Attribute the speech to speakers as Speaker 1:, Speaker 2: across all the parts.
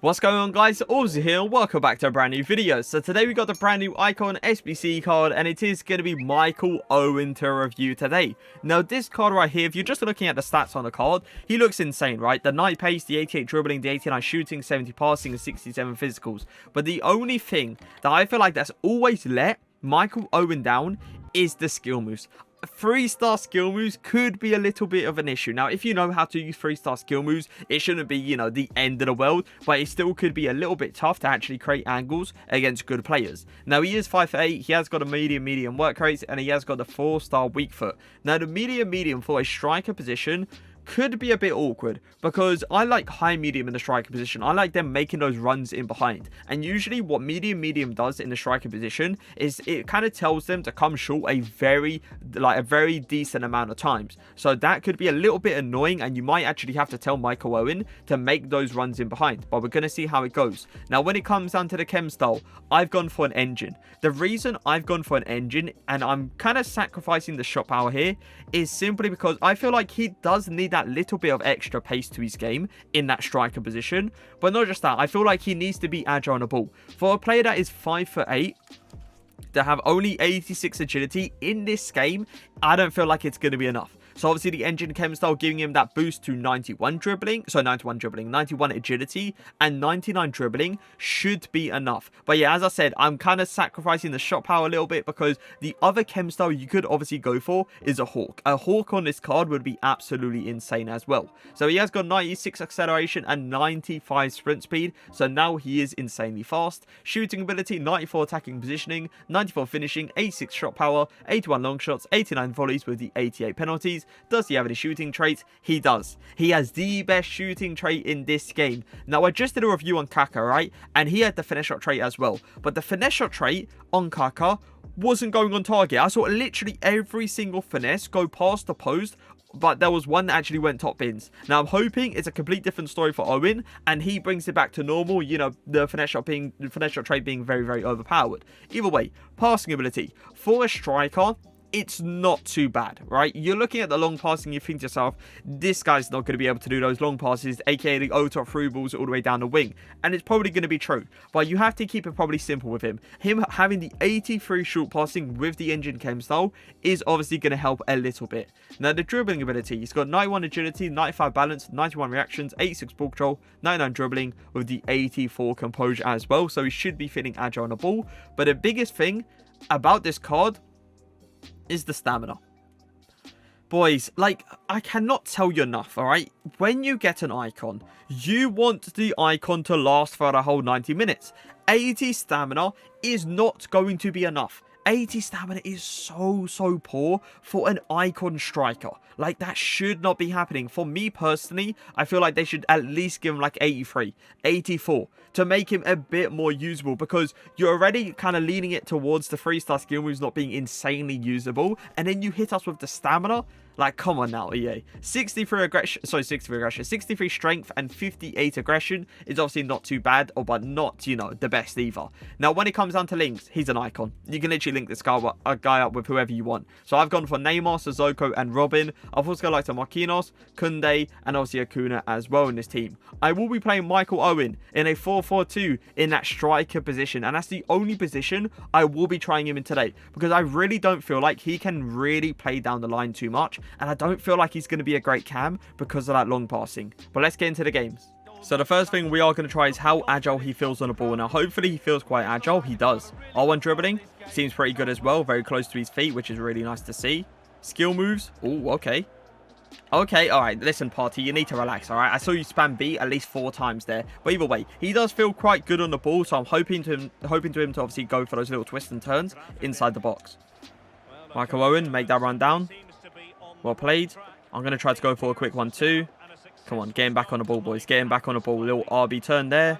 Speaker 1: What's going on, guys? Ozzy here, and welcome back to a brand new video. So today we got the brand new icon SBC card, and it is going to be Michael Owen to review today. Now this card right here, if you're just looking at the stats on the card, he looks insane, right? The 90 pace, the 88 dribbling, the 89 shooting, 70 passing, and 67 physicals. But the only thing that I feel like that's always let Michael Owen down is the skill moves. 3-star skill moves could be a little bit of an issue. Now, if you know how to use 3-star skill moves, it shouldn't be, you know, the end of the world, but it still could be a little bit tough to actually create angles against good players. Now, he is 5'8", he has got a medium work rate, and he has got the 4-star weak foot. Now, the medium for a striker position could be a bit awkward because I like high medium in the striker position. I like them making those runs in behind, and usually what medium does in the striker position is it kind of tells them to come short a very decent amount of times. So that could be a little bit annoying, and you might actually have to tell Michael Owen to make those runs in behind, but we're going to see how it goes. Now when it comes down to the chem style, I've gone for an engine. The reason I've gone for an engine, and I'm kind of sacrificing the shot power here, is simply because I feel like he does need that little bit of extra pace to his game in that striker position. But not just that, I feel like he needs to be agile on the ball. For a player that is 5'8", to have only 86 agility in this game, I don't feel like it's going to be enough. So obviously the engine chem style giving him that boost to 91 agility, and 99 dribbling should be enough. But yeah, as I said, I'm kind of sacrificing the shot power a little bit because the other chem style you could obviously go for is a hawk. A hawk on this card would be absolutely insane as well. So he has got 96 acceleration and 95 sprint speed, so now he is insanely fast. Shooting ability, 94 attacking positioning, 94 finishing, 86 shot power, 81 long shots, 89 volleys with the 88 penalties. Does he have any shooting traits? He does. He has the best shooting trait in this game. Now, I just did a review on Kaka, right? And he had the finesse shot trait as well. But the finesse shot trait on Kaka wasn't going on target. I saw literally every single finesse go past the post, but there was one that actually went top bins. Now, I'm hoping it's a complete different story for Owen, and he brings it back to normal, you know, the finesse shot trait being very overpowered. Either way, passing ability. For a striker, it's not too bad, right? You're looking at the long passing, you think to yourself, this guy's not going to be able to do those long passes, aka the O-top through balls all the way down the wing. And it's probably going to be true, but you have to keep it probably simple with him. Him having the 83 short passing with the engine chem style is obviously going to help a little bit. Now, the dribbling ability, he's got 91 agility, 95 balance, 91 reactions, 86 ball control, 99 dribbling with the 84 composure as well. So he should be feeling agile on the ball. But the biggest thing about this card is the stamina. Boys, like, I cannot tell you enough, alright? When you get an icon, you want the icon to last for the whole 90 minutes. 80 stamina is not going to be enough. 80 stamina is so poor for an icon striker. Like, that should not be happening. For me personally, I feel like they should at least give him like 83, 84 to make him a bit more usable, because you're already kind of leaning it towards the 3-star skill moves not being insanely usable, and then you hit us with the stamina. Like, come on now, EA. 63 strength and 58 aggression is obviously not too bad, but not, you know, the best either. Now, when it comes down to links, he's an icon. You can literally link this guy up with whoever you want. So I've gone for Neymar, Sissoko, and Robin. I've also got like to Marquinhos, Koundé, and obviously Acuna as well in this team. I will be playing Michael Owen in a 4-4-2 in that striker position, and that's the only position I will be trying him in today, because I really don't feel like he can really play down the line too much. And I don't feel like he's going to be a great cam because of that long passing. But let's get into the games. So the first thing we are going to try is how agile he feels on the ball. Now, hopefully he feels quite agile. He does. R1 dribbling seems pretty good as well. Very close to his feet, which is really nice to see. Skill moves. Oh, okay. Okay, alright, listen, party, you need to relax, alright? I saw you spam B at least 4 times there. But either way, he does feel quite good on the ball, so I'm hoping to him to obviously go for those little twists and turns inside the box. Michael Owen, make that run down. Well played. I'm going to try to go for a quick 1-2. Come on, getting back on the ball, boys. Getting back on the ball. Little RB turn there.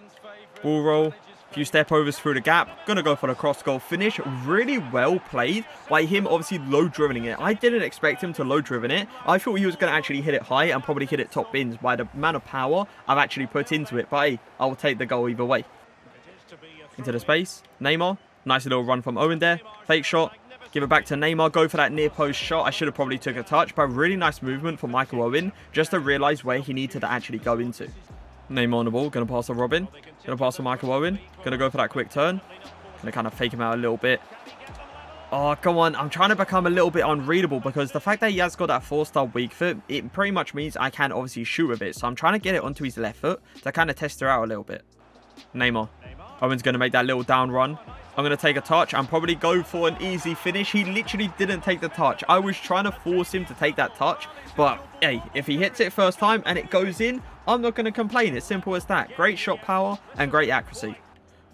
Speaker 1: Ball roll. Few step overs through the gap. Going to go for the cross goal finish. Really well played by him, obviously low dribbling it. I didn't expect him to low driven it. I thought he was going to actually hit it high and probably hit it top bins by the amount of power I've actually put into it. But hey, I will take the goal either way. Into the space. Neymar. Nice little run from Owen there. Fake shot. Give it back to Neymar. Go for that near post shot. I should have probably took a touch, but really nice movement for Michael Owen just to realise where he needed to actually go into. Neymar on the ball. Going to pass to Robin. Going to pass to Michael Owen. Going to go for that quick turn. Going to kind of fake him out a little bit. Oh, come on. I'm trying to become a little bit unreadable because the fact that he has got that 4-star weak foot, it pretty much means I can obviously shoot with it. So I'm trying to get it onto his left foot to kind of test her out a little bit. Neymar. Owen's going to make that little down run. I'm going to take a touch and probably go for an easy finish. He literally didn't take the touch. I was trying to force him to take that touch. But, hey, if he hits it first time and it goes in, I'm not going to complain. It's simple as that. Great shot power and great accuracy.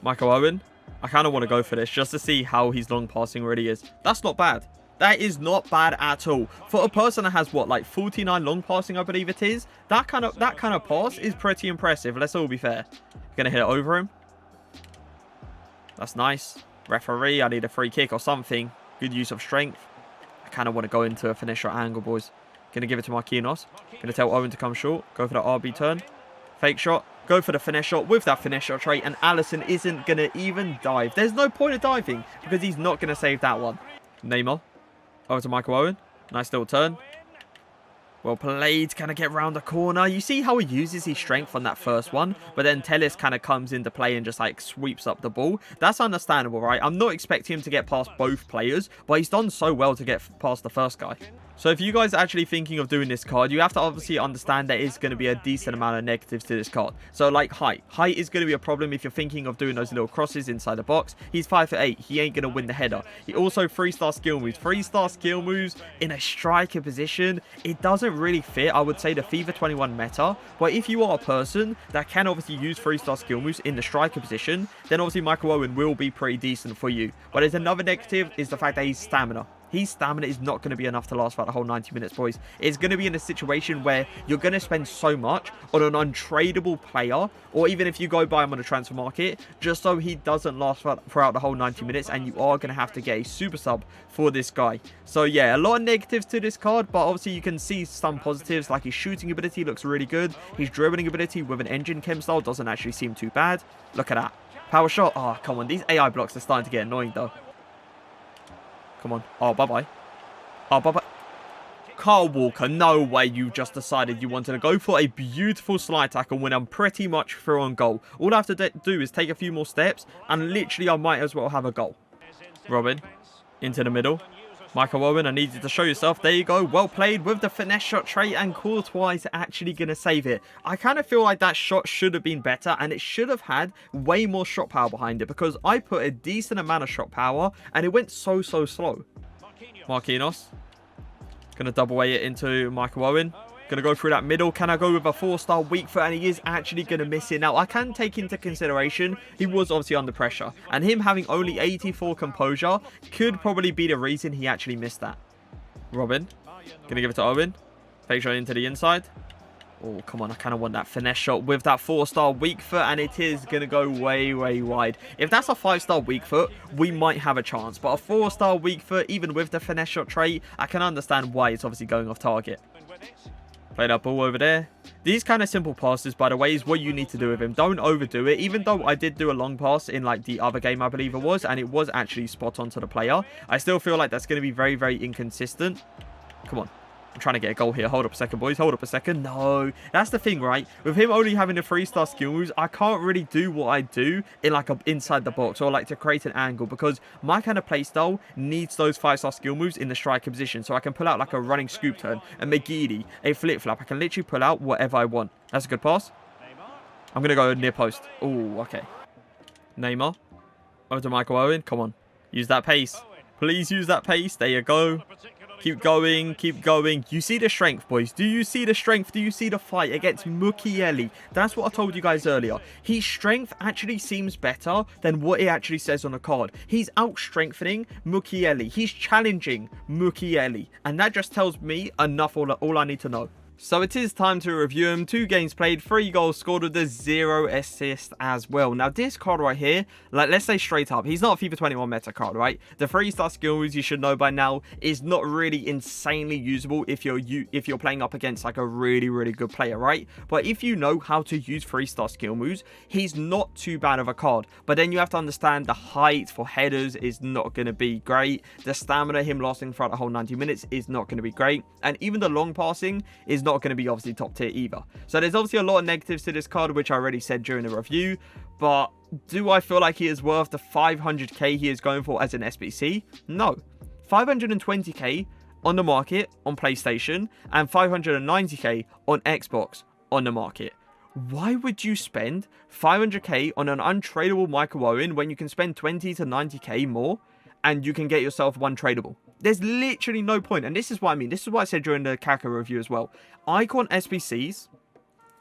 Speaker 1: Michael Owen. I kind of want to go for this just to see how his long passing really is. That's not bad. That is not bad at all. For a person that has, what, like 49 long passing, I believe it is, that kind of pass is pretty impressive. Let's all be fair. Going to hit it over him. That's nice. Referee, I need a free kick or something. Good use of strength. I kind of want to go into a finish shot angle, boys. Going to give it to Marquinhos. Going to tell Owen to come short. Go for the RB turn. Fake shot. Go for the finish shot with that finish shot trait. And Alisson isn't going to even dive. There's no point of diving because he's not going to save that one. Neymar. Over to Michael Owen. Nice little turn. Well played. Kind of get round the corner. You see how he uses his strength on that first one. But then Telles kind of comes into play and just like sweeps up the ball. That's understandable, right? I'm not expecting him to get past both players. But he's done so well to get past the first guy. So if you guys are actually thinking of doing this card, you have to obviously understand there is going to be a decent amount of negatives to this card. So like height. Height is going to be a problem if you're thinking of doing those little crosses inside the box. He's 5'8". He ain't going to win the header. He also 3-star skill moves. 3-star skill moves in a striker position. It doesn't really fit, I would say, the FIFA 21 meta. But if you are a person that can obviously use 3-star skill moves in the striker position, then obviously Michael Owen will be pretty decent for you. But there's another negative is the fact that he's stamina. His stamina is not going to be enough to last for the whole 90 minutes, boys. It's going to be in a situation where you're going to spend so much on an untradeable player, or even if you go buy him on a transfer market, just so he doesn't last throughout the whole 90 minutes, and you are going to have to get a super sub for this guy. So yeah, a lot of negatives to this card, but obviously you can see some positives, like his shooting ability looks really good. His dribbling ability with an engine chem style doesn't actually seem too bad. Look at that. Power shot. Oh, come on. These AI blocks are starting to get annoying, though. Come on. Oh, bye-bye. Oh, bye-bye. Kyle Walker, no way you just decided you wanted to go for a beautiful slide tackle when I'm pretty much through on goal. All I have to do is take a few more steps, and literally I might as well have a goal. Robin, into the middle. Michael Owen, I need you to show yourself. There you go. Well played with the finesse shot trait, and Courtois is actually going to save it. I kind of feel like that shot should have been better, and it should have had way more shot power behind it, because I put a decent amount of shot power, and it went so slow. Marquinhos. Going to double way it into Michael Owen. Going to go through that middle. Can I go with a 4-star weak foot? And he is actually going to miss it. Now, I can take into consideration he was obviously under pressure. And him having only 84 composure could probably be the reason he actually missed that. Robin. Going to give it to Owen. Fake shot into the inside. Oh, come on. I kind of want that finesse shot with that 4-star weak foot. And it is going to go way wide. If that's a 5-star weak foot, we might have a chance. But a 4-star weak foot, even with the finesse shot trait, I can understand why it's obviously going off target. Play that ball over there. These kind of simple passes, by the way, is what you need to do with him. Don't overdo it. Even though I did do a long pass in like the other game, I believe it was, and it was actually spot on to the player, I still feel like that's going to be very inconsistent. Come on. I'm trying to get a goal here. Hold up a second, boys. Hold up a second. No. That's the thing, right? With him only having the 3-star skill moves, I can't really do what I do in like inside the box, or like to create an angle, because my kind of play style needs those 5-star skill moves in the striker position. So I can pull out like a running scoop turn, a McGeady, a flip flap. I can literally pull out whatever I want. That's a good pass. I'm going to go near post. Oh, okay. Neymar. Over to Michael Owen. Come on. Use that pace. Please use that pace. There you go. Keep going, keep going. You see the strength, boys. Do you see the strength? Do you see the fight against Mukiele? That's what I told you guys earlier. His strength actually seems better than what it actually says on the card. He's out-strengthening Mukiele. He's challenging Mukiele. And that just tells me enough, all I need to know. So it is time to review him. 2 games played, 3 goals scored with the 0 assist as well. Now this card right here, like let's say straight up, he's not a FIFA 21 meta card, right? The 3-star skill moves you should know by now is not really insanely usable if you're playing up against like a really good player, right? But if you know how to use 3-star skill moves, he's not too bad of a card. But then you have to understand the height for headers is not going to be great. The stamina, him lasting throughout the whole 90 minutes is not going to be great. And even the long passing is not going to be obviously top tier either. So there's obviously a lot of negatives to this card, which I already said during the review. But do I feel like he is worth the 500k he is going for as an SBC? No. 520k on the market on PlayStation and 590k on Xbox on the market. Why would you spend 500k on an untradeable Michael Owen when you can spend 20 to 90k more and you can get yourself one tradable? There's literally no point. And this is what I mean. This is what I said during the Kaka review as well. Icon SBCs,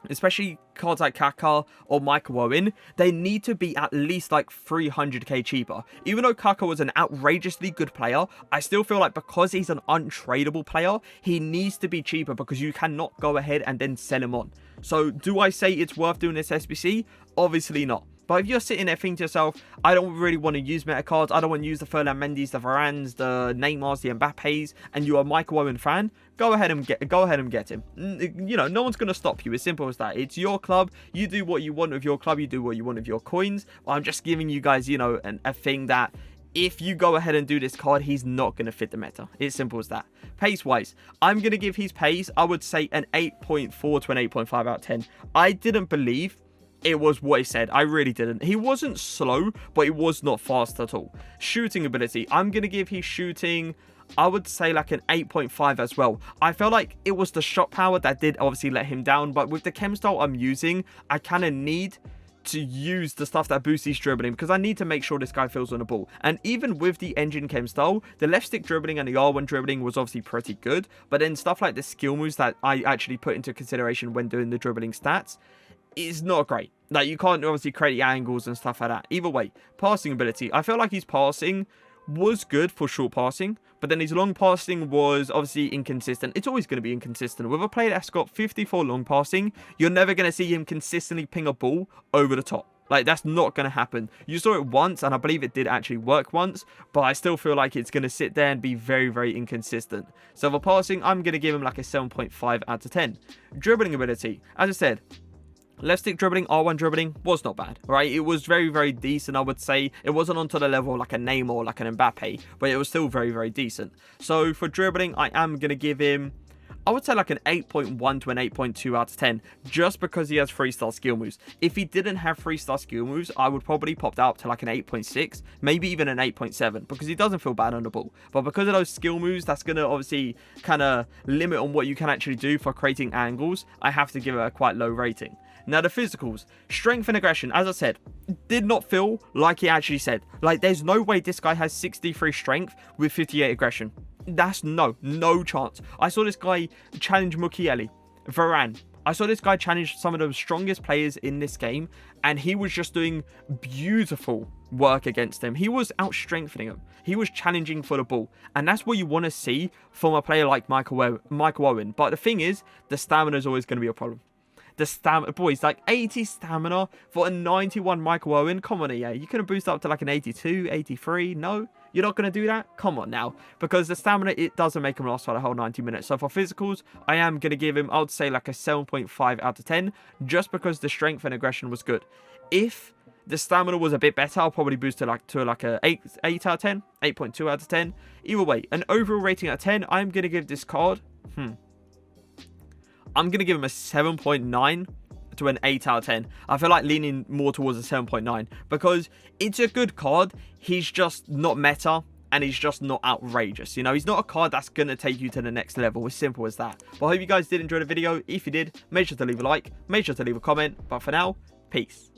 Speaker 1: especially cards like Kaka or Michael Owen, they need to be at least like 300k cheaper. Even though Kaka was an outrageously good player, I still feel like because he's an untradeable player, he needs to be cheaper because you cannot go ahead and then sell him on. So do I say it's worth doing this SBC? Obviously not. But if you're sitting there thinking to yourself, I don't really want to use meta cards, I don't want to use the Ferland Mendy's, the Varans, the Neymars, the Mbappes, and you're a Michael Owen fan, go ahead and get him. You know, no one's going to stop you. As simple as that. It's your club. You do what you want with your club. You do what you want with your coins. I'm just giving you guys, you know, a thing that if you go ahead and do this card, he's not going to fit the meta. It's simple as that. Pace-wise, I'm going to give his pace, I would say, an 8.4 to an 8.5 out of 10. I didn't believe it was what he said. I really didn't. He wasn't slow, but he was not fast at all. Shooting ability, I'm going to give his shooting, I would say, like an 8.5 as well. I felt like it was the shot power that did obviously let him down, but with the chem style I'm using, I kind of need to use the stuff that boosts his dribbling because I need to make sure this guy feels on the ball. And even with the engine chem style, the left stick dribbling and the R1 dribbling was obviously pretty good, but then stuff like the skill moves that I actually put into consideration when doing the dribbling stats is not great. Like, you can't obviously create the angles and stuff like that. Either way, passing ability, I feel like his passing was good for short passing, but then his long passing was obviously inconsistent. It's always going to be inconsistent. With a player that's got 54 long passing, you're never going to see him consistently ping a ball over the top. Like, that's not going to happen. You saw it once, and I believe it did actually work once, but I still feel like it's going to sit there and be very, very inconsistent. So for passing, I'm going to give him like a 7.5 out of 10. Dribbling ability, as I said, left stick dribbling, R1 dribbling was not bad, right? It was very, very decent, I would say. It wasn't onto the level like a Neymar or like an Mbappe, but it was still very, very decent. So for dribbling, I am going to give him, I would say, like an 8.1 to an 8.2 out of 10, just because he has 3-star skill moves. If he didn't have 3-star skill moves, I would probably pop that up to like an 8.6, maybe even an 8.7, because he doesn't feel bad on the ball. But because of those skill moves, that's going to obviously kind of limit on what you can actually do for creating angles. I have to give it a quite low rating. Now, the physicals, strength and aggression, as I said, did not feel like he actually said. Like, there's no way this guy has 63 strength with 58 aggression. That's no chance. I saw this guy challenge Mukiele, Varane. I saw this guy challenge some of the strongest players in this game, and he was just doing beautiful work against them. He was out-strengthening them. He was challenging for the ball, and that's what you want to see from a player like Michael Owen. But the thing is, the stamina is always going to be a problem. The stamina, boys, like 80 stamina for a 91 Michael Owen. Come on, yeah, you couldn't boost up to like an 82, 83. No, you're not going to do that. Come on now, because the stamina, it doesn't make him last for the whole 90 minutes. So for physicals, I am going to give him, I would say, like a 7.5 out of 10, just because the strength and aggression was good. If the stamina was a bit better, I'll probably boost it to like a 8 out of 10, 8.2 out of 10. Either way, an overall rating out of 10, I'm going to give this card, I'm going to give him a 7.9 to an 8 out of 10. I feel like leaning more towards a 7.9 because it's a good card. He's just not meta and he's just not outrageous. You know, he's not a card that's going to take you to the next level. As simple as that. But I hope you guys did enjoy the video. If you did, make sure to leave a like, make sure to leave a comment. But for now, peace.